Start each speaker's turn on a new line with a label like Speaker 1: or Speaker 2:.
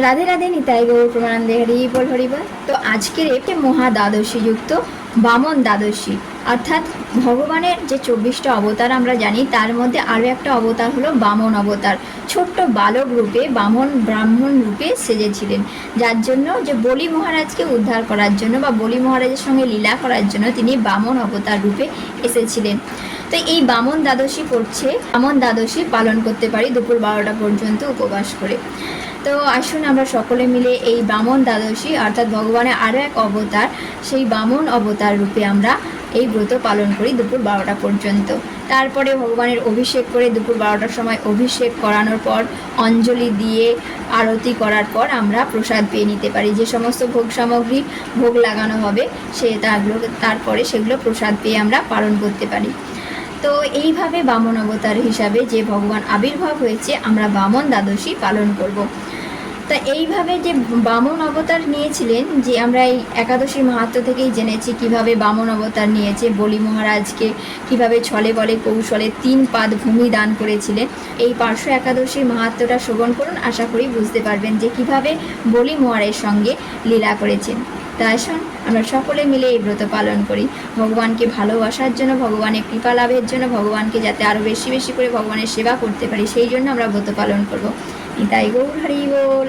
Speaker 1: রাধে রাধে, নিতাই গৌর প্রমানন্দে, হরি বল হরি বল। তো আজকের একটি মহা দ্বাদশী যুক্ত বামন দ্বাদশী, অর্থাৎ ভগবানের যে 24টা অবতার আমরা জানি, তার মধ্যে আরও একটা অবতার হলো বামন অবতার। ছোট্ট বালক রূপে বামন ব্রাহ্মণ রূপে সেজেছিলেন, যার জন্য যে বলি মহারাজকে উদ্ধার করার জন্য বা বলি মহারাজের সঙ্গে লীলা করার জন্য তিনি বামন অবতার রূপে এসেছিলেন। তো এই বামন দ্বাদশী পড়ছে, বামন দ্বাদশী পালন করতে পারি দুপুর 12টা পর্যন্ত উপবাস করে। তো আসুন আমরা সকলে মিলে এই বামন দ্বাদশী অর্থাৎ ভগবানের আরও এক অবতার, সেই বামন অবতার রূপে আমরা এই ব্রত পালন করি দুপুর 12টা পর্যন্ত। তারপরে ভগবানের অভিষেক করে দুপুর 12টার সময় অভিষেক করানোর পর অঞ্জলি দিয়ে আরতি করার পর আমরা প্রসাদ পেয়ে নিতে পারি। যে সমস্ত ভোগ সামগ্রী ভোগ লাগানো হবে তারপরে সেগুলো প্রসাদ পেয়ে আমরা পালন করতে পারি। তো এইভাবে বামন অবতার হিসাবে যে ভগবান আবির্ভাব হয়েছে, আমরা বামন দ্বাদশী পালন করব। তা এইভাবে যে বামন অবতার নিয়েছিলেন, যে আমরা এই একাদশী মাহাত্ম্য থেকেই জেনেছি কিভাবে বামন অবতার নিয়েছে, বলি মহারাজকে কিভাবে ছলে বলে কৌশলে 3 পাদ ভূমি দান করেছিলেন। এই পার্শ্ব একাদশীর মাহাত্ম্যটা শ্রবণ করুন, আশা করি বুঝতে পারবেন যে কিভাবে বলি মহারাজের সঙ্গে লীলা করেছেন। তা আসুন আমরা সকলে মিলে এই ব্রত পালন করি, ভগবানকে ভালোবাসার জন্য, ভগবানের কৃপা লাভের জন্য, ভগবানকে যাতে আরও বেশি বেশি করে ভগবানের সেবা করতে পারি, সেই জন্য আমরা ব্রত পালন করব। নিতাই গৌর হরি বল।